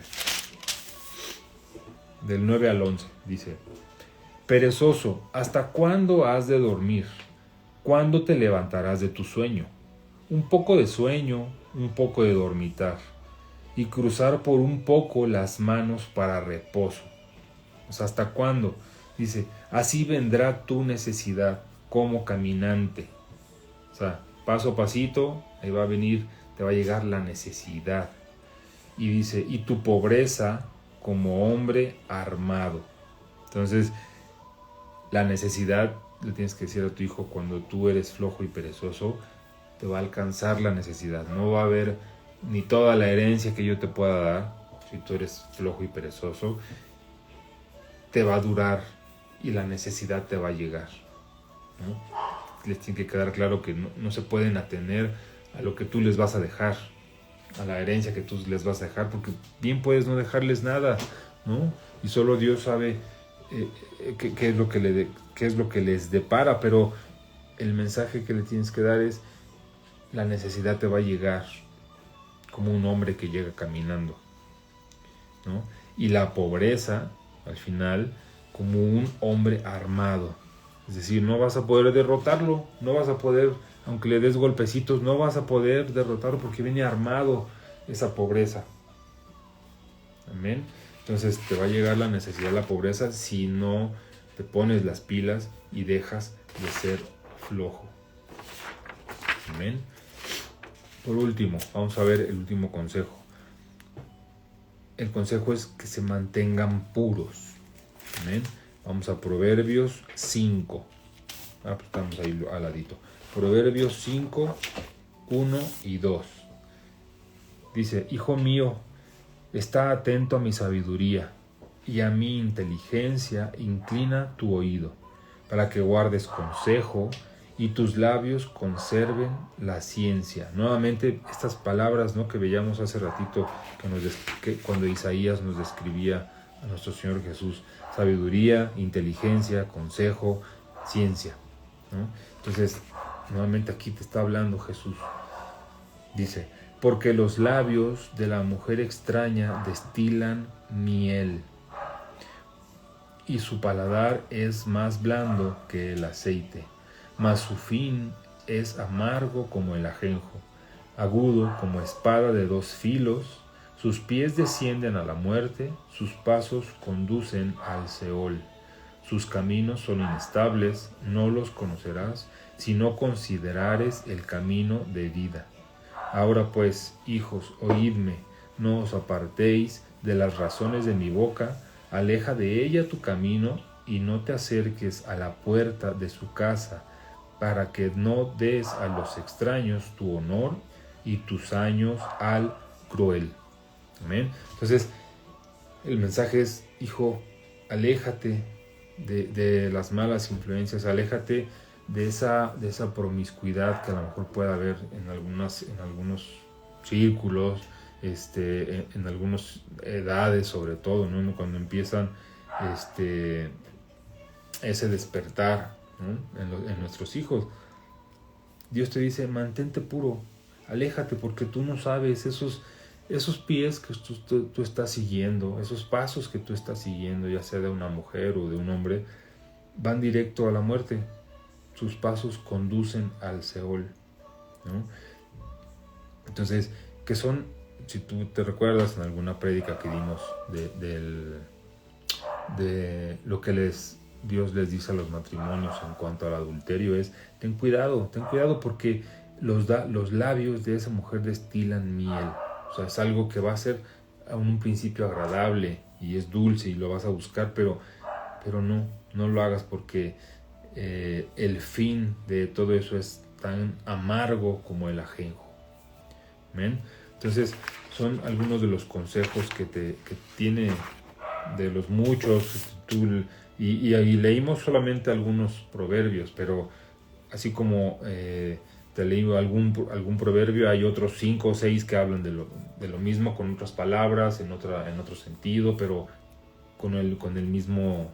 Del 9 al 11, dice: Perezoso, ¿hasta cuándo has de dormir? ¿Cuándo te levantarás de tu sueño? Un poco de sueño, un poco de dormitar, y cruzar por un poco las manos para reposo. O sea, ¿hasta cuándo? Dice, así vendrá tu necesidad como caminante. O sea, paso a pasito, ahí va a venir, te va a llegar la necesidad. Y dice, y tu pobreza como hombre armado. Entonces, la necesidad, le tienes que decir a tu hijo, cuando tú eres flojo y perezoso, te va a alcanzar la necesidad. No va a haber ni toda la herencia que yo te pueda dar, si tú eres flojo y perezoso, te va a durar y la necesidad te va a llegar, ¿no? Les tiene que quedar claro que no se pueden atener a lo que tú les vas a dejar, a la herencia que tú les vas a dejar, porque bien puedes no dejarles nada, ¿no? Y solo Dios sabe qué es lo que les depara, pero el mensaje que le tienes que dar es: la necesidad te va a llegar como un hombre que llega caminando, ¿no? Y la pobreza, al final, como un hombre armado. Es decir, no vas a poder derrotarlo, no vas a poder, aunque le des golpecitos, no vas a poder derrotarlo porque viene armado esa pobreza. Amén. Entonces te va a llegar la necesidad, la pobreza, si no te pones las pilas y dejas de ser flojo. Amén. Por último, vamos a ver el último consejo. El consejo es que se mantengan puros. Amén. Vamos a Proverbios 5. Pues estamos ahí al ladito. Proverbios 5, 1 y 2. Dice, hijo mío, está atento a mi sabiduría y a mi inteligencia inclina tu oído, para que guardes consejo y tus labios conserven la ciencia. Nuevamente estas palabras, ¿no?, que veíamos hace ratito, cuando Isaías nos describía a nuestro Señor Jesús: sabiduría, inteligencia, consejo, ciencia, ¿no? Entonces, nuevamente aquí te está hablando Jesús. Dice, porque los labios de la mujer extraña destilan miel, y su paladar es más blando que el aceite, mas su fin es amargo como el ajenjo, agudo como espada de dos filos. Sus pies descienden a la muerte, sus pasos conducen al Seol. Sus caminos son inestables, no los conocerás si no considerares el camino de vida. Ahora pues, hijos, oídme, no os apartéis de las razones de mi boca, aleja de ella tu camino y no te acerques a la puerta de su casa, para que no des a los extraños tu honor y tus años al cruel. Amén. Entonces, el mensaje es, hijo, aléjate de las malas influencias, aléjate de esa promiscuidad que a lo mejor pueda haber en algunos círculos, en algunas edades sobre todo, ¿no? Cuando empiezan ese despertar, ¿no?, en nuestros hijos. Dios te dice, mantente puro, aléjate, porque tú no sabes esos pies que tú estás siguiendo, esos pasos que tú estás siguiendo, ya sea de una mujer o de un hombre, van directo a la muerte. Sus pasos conducen al Seol, ¿no? Entonces, que son, si tú te recuerdas en alguna prédica que dimos de lo que Dios les dice a los matrimonios en cuanto al adulterio, es ten cuidado porque los labios de esa mujer destilan miel. O sea, es algo que va a ser a un principio agradable y es dulce y lo vas a buscar, pero no lo hagas, porque el fin de todo eso es tan amargo como el ajenjo. ¿Amén? Entonces, son algunos de los consejos que tiene, de los muchos. Y leímos solamente algunos proverbios, pero así como te leí algún proverbio, hay otros 5 o 6 que hablan de lo mismo, con otras palabras, en otro sentido, pero con el mismo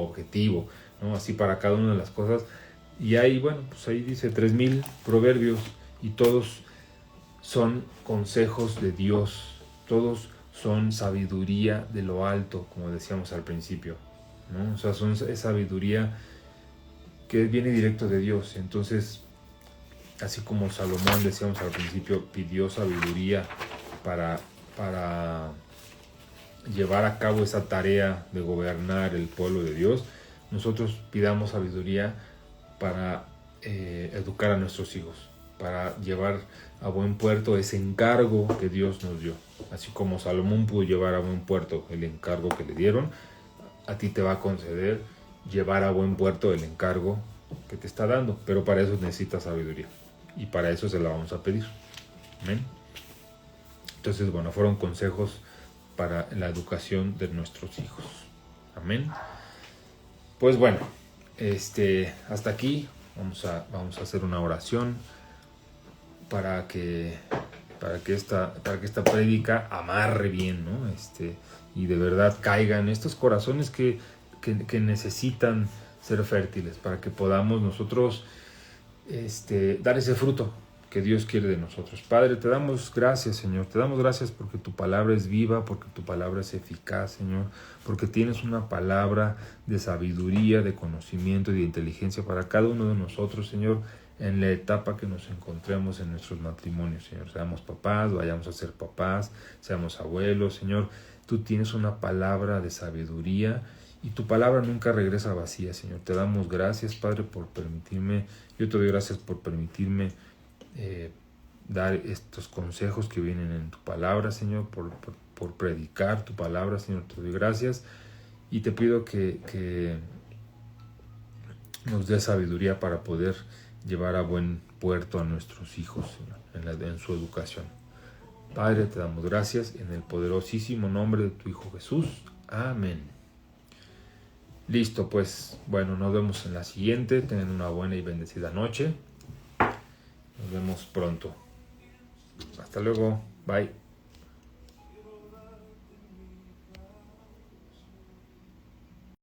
objetivo, ¿no? Así para cada una de las cosas. Y hay, bueno, pues ahí dice 3000 proverbios, y todos son consejos de Dios, todos son sabiduría de lo alto, como decíamos al principio, ¿no? O sea, es sabiduría que viene directo de Dios. Entonces, así como Salomón, decíamos al principio, pidió sabiduría para llevar a cabo esa tarea de gobernar el pueblo de Dios, nosotros pidamos sabiduría para educar a nuestros hijos, para llevar a buen puerto ese encargo que Dios nos dio. Así como Salomón pudo llevar a buen puerto el encargo que le dieron, a ti te va a conceder llevar a buen puerto el encargo que te está dando, pero para eso necesitas sabiduría, y para eso se la vamos a pedir. ¿Amén? Entonces, bueno, fueron consejos para la educación de nuestros hijos. Amén. Pues bueno, hasta aquí vamos a hacer una oración para que esta prédica amarre bien, ¿no? Y de verdad caiga en estos corazones que necesitan ser fértiles, para que podamos nosotros dar ese fruto que Dios quiere de nosotros. Padre, te damos gracias, Señor. Te damos gracias porque tu palabra es viva, porque tu palabra es eficaz, Señor, porque tienes una palabra de sabiduría, de conocimiento y de inteligencia para cada uno de nosotros, Señor, en la etapa que nos encontremos en nuestros matrimonios, Señor. Seamos papás, vayamos a ser papás, seamos abuelos, Señor. Tú tienes una palabra de sabiduría, y tu palabra nunca regresa vacía, Señor. Te damos gracias, Padre, por permitirme. Yo te doy gracias por permitirme dar estos consejos que vienen en tu palabra, Señor, por predicar tu palabra, Señor. Te doy gracias y te pido que nos dé sabiduría para poder llevar a buen puerto a nuestros hijos, Señor, en su educación. Padre, te damos gracias en el poderosísimo nombre de tu Hijo Jesús. Amén. Listo, pues, bueno, nos vemos en la siguiente. Tengan una buena y bendecida noche. Nos vemos pronto. Hasta luego. Bye.